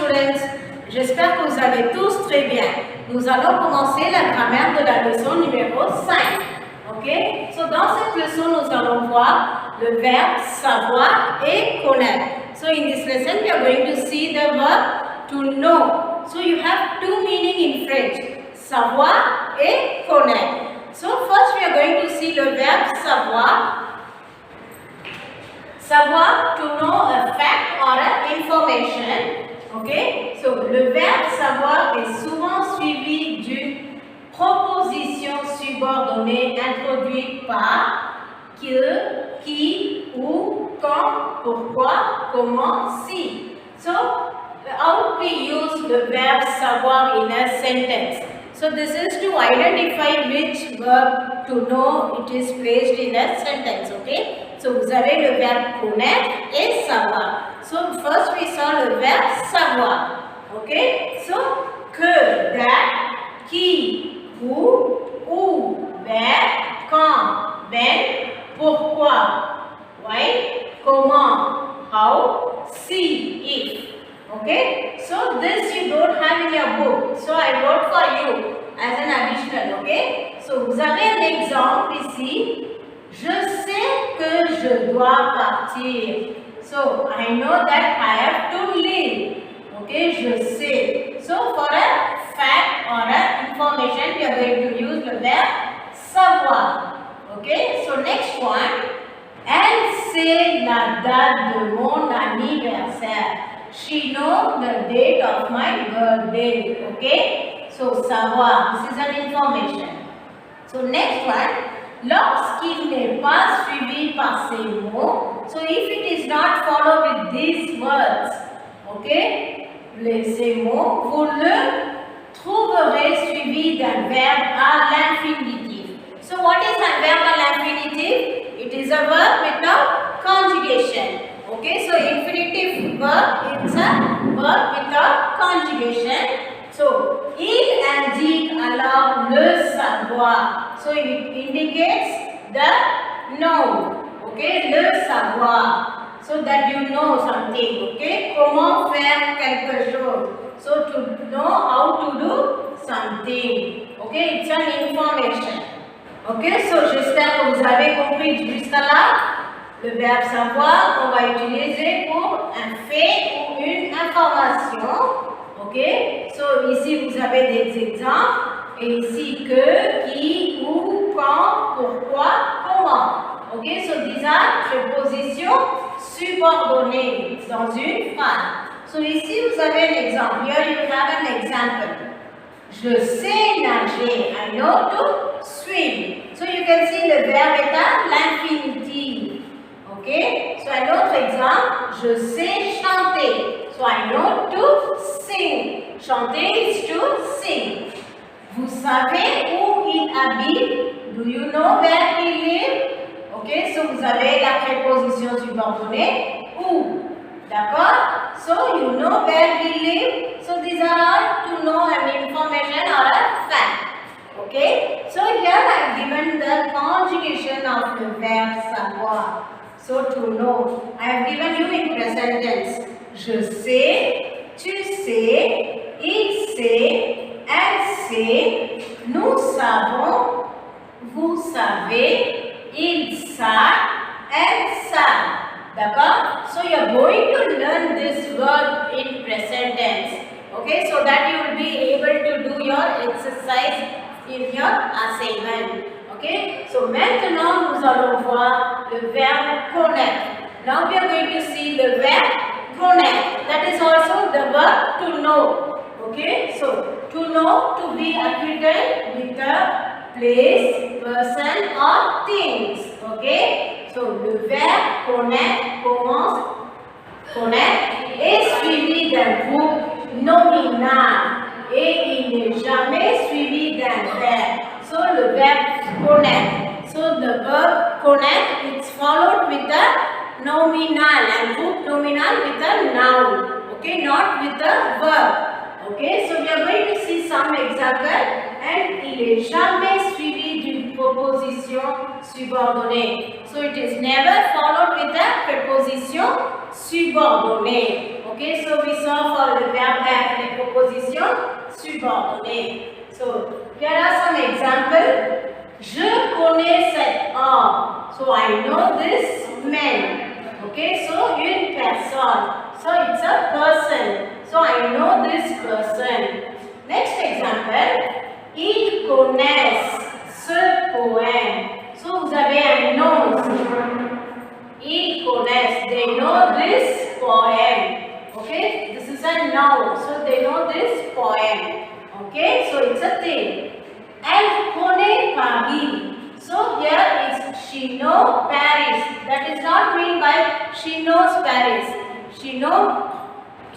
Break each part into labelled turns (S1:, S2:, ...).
S1: students, j'espère que vous allez tous très bien. Nous allons commencer la grammaire de la leçon numéro 5. Ok? So, dans cette leçon, nous allons voir le verbe savoir et connaître. So, in this lesson, we are going to see the verb to know. So, you have two meaning in French, savoir et connaître. So, first we are going to see le verbe savoir. Savoir, to know a fact or an information. Ok? So, le verbe savoir est souvent suivi d'une proposition subordonnée introduite par que, qui, où, quand, pourquoi, comment, si. So, how we use the verb savoir in a sentence? So, this is to identify which verb to know it is placed in a sentence. Okay? So, vous avez le verbe connaître et savoir. So, first we saw le verbe savoir. Okay? So, que, that, qui, où, where, quand, when, pourquoi, why, comment, how, si, if. Okay? So, this you don't have in your book. So, I wrote for you as an additional. Okay? So, vous avez un exemple ici. Je sais que je dois partir. So, I know that I have to leave. Okay, je sais. So, for a fact or a information, we are going to use the verb savoir. Okay, so next one. Elle sait la date de mon anniversaire. She knows the date of my birthday. Okay, so savoir. This is an information. So, next one. Lorsqu'il n'est pas suivi par ces mots, so if it is not followed with these words, okay, ces mots, vous le trouverez suivi d'un verbe à l'infinitif. So what is a verb à l'infinitif? It is a verb without conjugation. Okay, so infinitive verb is a verb without conjugation. So, il indique alors le savoir. So, it indicates the know. Okay, le savoir. So that you know something. Okay, comment faire quelque chose. So, to know how to do something. Okay, it's an information. Okay, so j'espère que vous avez compris jusqu'à là. Le verbe savoir qu'on va utiliser pour un fait ou une information. Ok, so ici vous avez des exemples et ici que, qui, où, quand, pourquoi, comment. Ok, so these are prepositions subordonnées dans une phrase. So ici vous avez un exemple. Here you have an example. Je sais nager. I know to swim. So you can see le verbe est à l'infinitif. Ok, so un autre exemple. Je sais chanter. So I know to sing. Chanter is to sing. Vous savez où il habite? Do you know where he lives? Ok, so vous avez la préposition subordonnée où. D'accord? So you know where he lives. So these are all to know an information or a fact. Okay? So here I have given the conjugation of the verb savoir. So to know, I have given you in present tense. Je sais, tu sais, il sait, elle sait, nous savons, vous savez, ils savent, elles savent. D'accord? So you are going to learn this verb in present tense. Okay, so that you will be able to do your exercise in your assignment. Okay, so maintenant nous allons voir le verbe connaître. Now we are going to see the verb connaître. That is also the verb to know. Okay, so to know, to be acquainted with a place, person or things. Okay, so le verbe connaître commence, connaître est suivi d'un groupe nominal et il n'est jamais suivi d'un verbe. So le verbe connaître. So the verb connaître is followed with a nominal and group nominal with a noun. Okay, not with a verb. Okay, so we are going to see some example and il est jamais suivi d'une proposition subordonnée. So it is never followed with a preposition subordonnée. Okay, so we saw for the verb have a preposition subordonnée. So here are some examples. Je connais cet homme. So I know this man. Okay, so une personne. So it's a person. So I know this person. Next example. Ils connaissent ce poème. So vous avez un nom ici. Ils connaissent. They know this poem. Okay, this is a noun. So they know this poem. Okay, so it's a thing. Elle connaît Paris. So here is she knows Paris. That is not mean by she knows Paris. She knows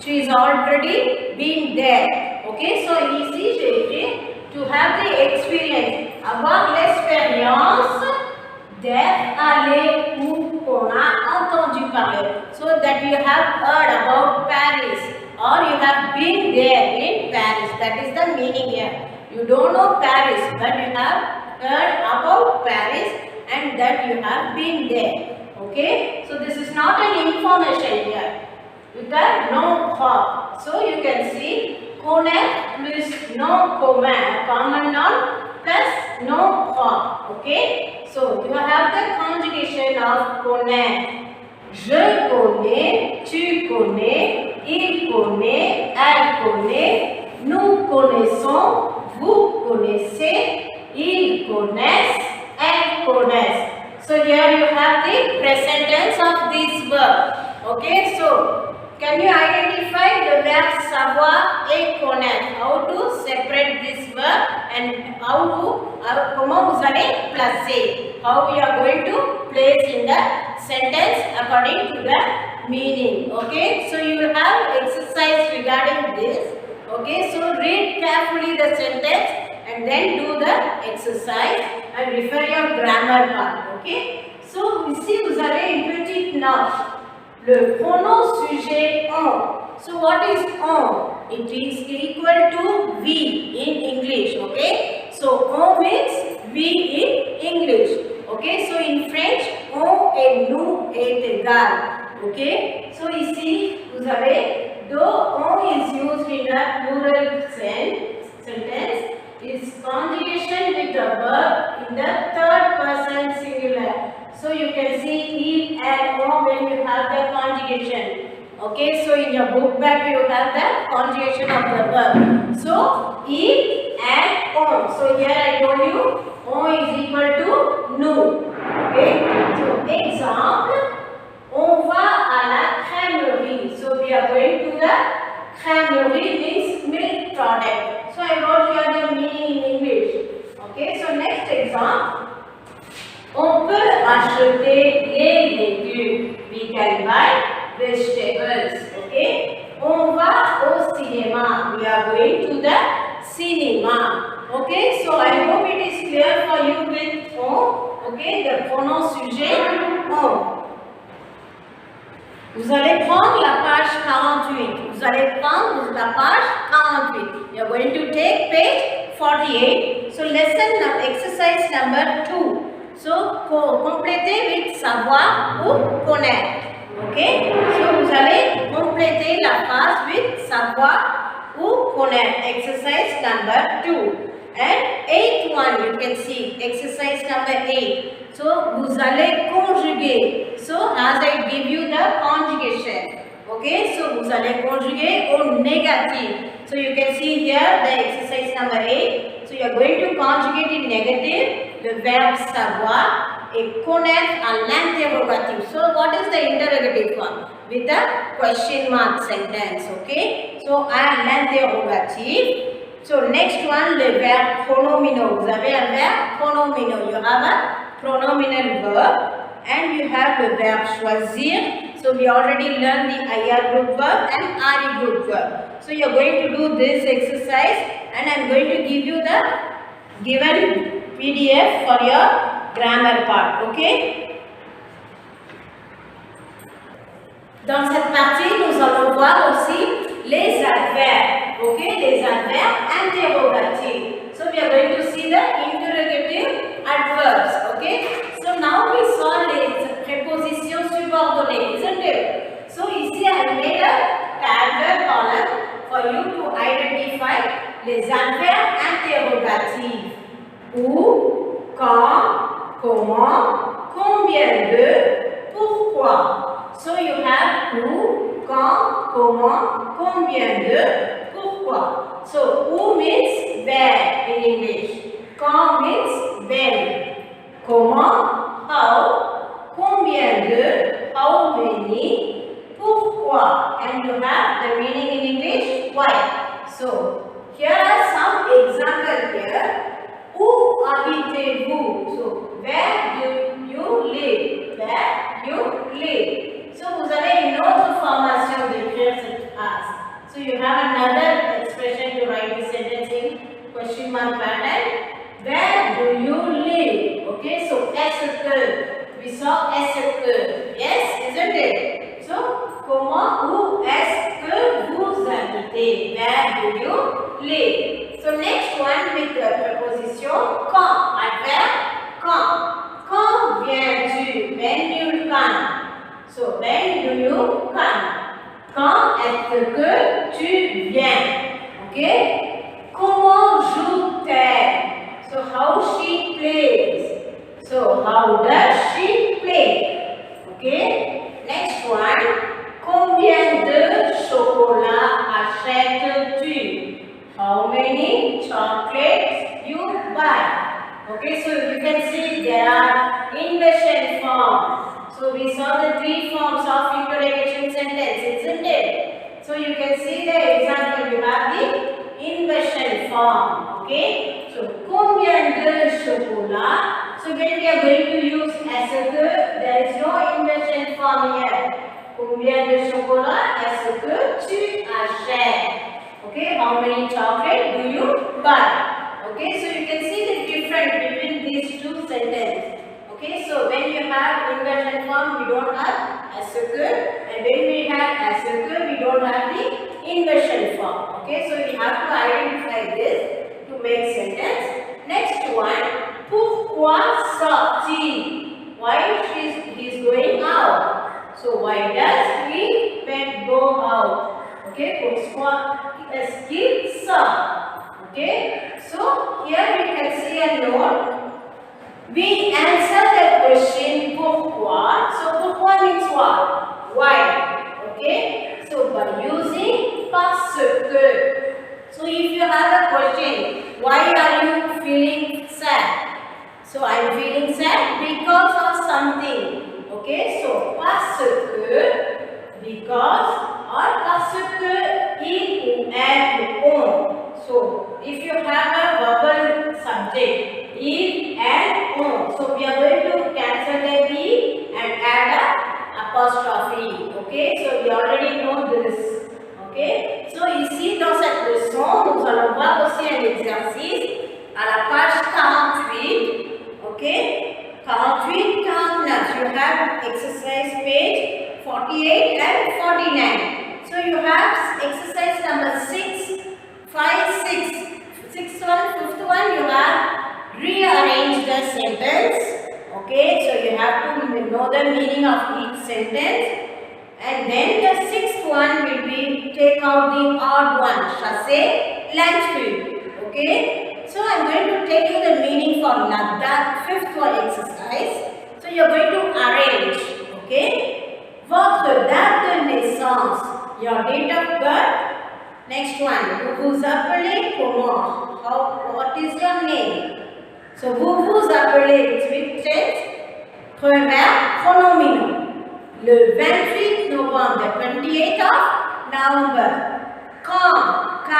S1: she is already been there. Okay, so ici j'ai écrit to have the experience. Avoir l'expérience d'être allé où on a entendu parler. So that you have heard about Paris or you have been there in Paris. That is the meaning here. You don't know Paris, but you have heard about Paris and that you have been there. Okay, so this is not an information here. With a nom propre. So you can see connaître plus nom commun, common noun plus nom propre. Okay, so you have the conjugation of connaître. Je connais, tu connais, il connaît, elle connaît, nous connaissons, vous connaissez, ils connaissent, elles connaissent. So here you have the present tense of this verb. Okay, so can you identify the verb savoir et connaître? How to separate this verb and comment vous allez placer? How we are going to place in the sentence according to the meaning. Okay, so you will have exercise regarding this. Okay, so read carefully the sentence and then do the exercise and refer your grammar part. Okay, so ici vous avez une petite note. Le pronom sujet on. So what is on? It is equal to we in English. Okay, so on means we in English. Okay, so in French on et nous est égal. Okay, so ici vous avez though on is used in a plural sentence, is conjugation with a verb in the third person singular. So you can see il and on when you have the conjugation. Okay, so in your book bag you have the conjugation of the verb. So il and on. So here I told you on is equal to nous. Okay, so example, on va à la crèmerie. So we are going to the crèmerie means milk product. So I wrote here the meaning in English. Okay, so next example. On peut acheter les légumes. We can buy vegetables. Okay. On va au cinéma. We are going to the cinema. Okay. So I hope it is clear for you with on. Okay. The pronom sujet on. Vous allez prendre la page 48. Vous allez prendre la page 48. You are going to take page 48. So lesson exercise number 2. So, complétez with savoir ou connaître. Ok? So, vous allez compléter la phrase with savoir ou connaître. Exercise number 2. And 8th one, you can see. Exercise number 8. So, vous allez conjuguer. So, as I give you the conjugation. Okay? So, vous allez conjuguer au négatif. So, you can see here the exercise number 8. So, you are going to conjugate in negative. Le verbe savoir et connaître à l'interrogatif. So, what is the interrogative one? With a question mark sentence. Okay. So, à l'interrogatif. So, next one, le verbe pronominal. Vous avez un verbe pronominal. You have a pronominal verb and you have the verb choisir. So, we already learned the IR group verb and RE group verb. So, you are going to do this exercise and I am going to give you the given PDF for your grammar part. Okay? Dans cette partie, nous allons voir aussi les adverbes. Okay? Les adverbes interrogatifs. So, we are going to see the interrogative adverb. les adverbes interrogatifs. Où, quand, comment, combien de, pourquoi. So you have who, quand, comment, combien de, pourquoi. So who means where in English. Quand means when. Comment, how, combien de, how many, pourquoi. And you have the meaning in English, why. So here are some examples here. Où habitez-vous? So where do you live? Where you live. So vous avez une autre formation d'écrire cette phrase. So you have another expression to write the sentence in question mark pattern. Where do you live? Okay, so est-ce que, we saw est-ce que, yes, isn't it? So, comment, où est-ce que vous habitez? Where do you live? So, next one with the preposition quand, adverb quand. Quand viens-tu? When you come. So, when do you come? Quand est-ce que tu viens? Okay? Comment joue-t-elle? So how she plays. So how does she play? Okay. Next one. Combien de chocolat achètes-tu? How many chocolates you buy? Okay. So you can see there are inversion forms. So we saw the three forms of interrogation sentence, isn't it? So you can see the example. You have the inversion form. Okay. So, combien de chocolat? So, when we are going to use est-ce que, there is no inversion form here. Combien de chocolat est-ce que tu achètes? Okay, how many chocolate do you buy? Okay, so you can see the difference between these two sentences. Okay, so when you have inversion form, we don't have est-ce que, and when we have est-ce que, we don't have the inversion form. Okay, so we have to identify this to make sentence. Next one, pourquoi sortir? Why he's going out? So why does he go out? Okay, pourquoi est-ce qu'il sort? Okay, so here we can see a note. We answer the question pourquoi. So pourquoi means what? Why? Okay, so by using parce que. So if you have a question, why are you feeling sad? So I am feeling sad because of something. Okay, so parce que, because, or parce que, il ou elle ou on. So if you have a verbal subject, il and on. So we are going to cancel the e and add a apostrophe. Okay, so we already know this. Okay, so ici dans cette leçon, nous allons voir aussi un exercice à la page 48. Okay, 48, 49. You have exercise page 48 and 49. So you have exercise number 6, 5, 6. 6th one, 5th one, you have rearrange the sentence. Okay, so you have to know the meaning of each sentence. And then the 6th one will be take out the odd one, chasse, lunch. Okay, so I am going to tell you the meaning for that 5th one exercise. So you are going to arrange. Okay, votre date de naissance, your date of birth. Next one, vous vous appelez comment? What is your name? So vous vous appelez, it's with tense, préverbe pronominal. Le 28 novembre, the 28th of November. Quand,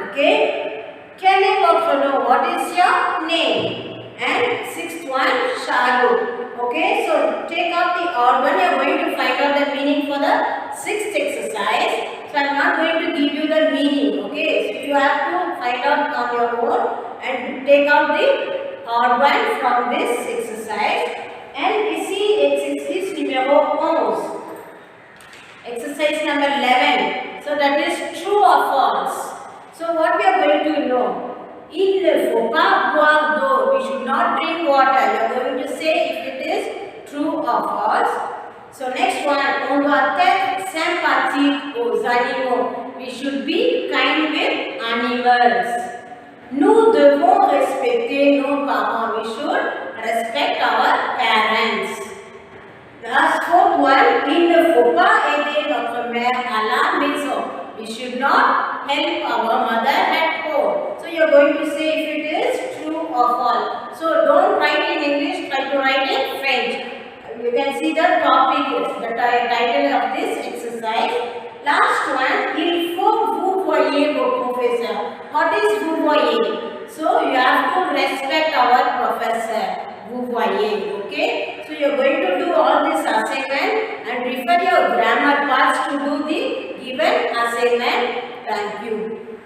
S1: okay? Quel est votre nom? What is your name? And 6th one, Shahrukh. Okay, so take out the odd one. You are going to find out the meaning for the 6th exercise. So I am not going to give you the meaning. Okay, so you have to find out on your own and take out the odd one from this exercise. And ici exercice numéro 11. Exercise number 11. So that is true or false. So what we are going to know? Il ne faut pas boire d'eau. We should not drink water. You are going to say if it is true or false. So next one, on doit être sympathique aux animaux. we should be kind with animals. Nous devons respecter nos parents. We should respect our parents. The fourth one, il ne faut pas aider notre mère à la maison. We should not help our mother at home. So you are going to say if it is true or false. So don't write in English, try to write in French. You can see the topic, the title of this exercise. Last one, il faut vous voyez vos professeurs. What is vous voyez? So you have to respect our professor. Vous voyez, okay? So you are going to do all this assignment and refer your grammar parts to do the given assignment. Thank you.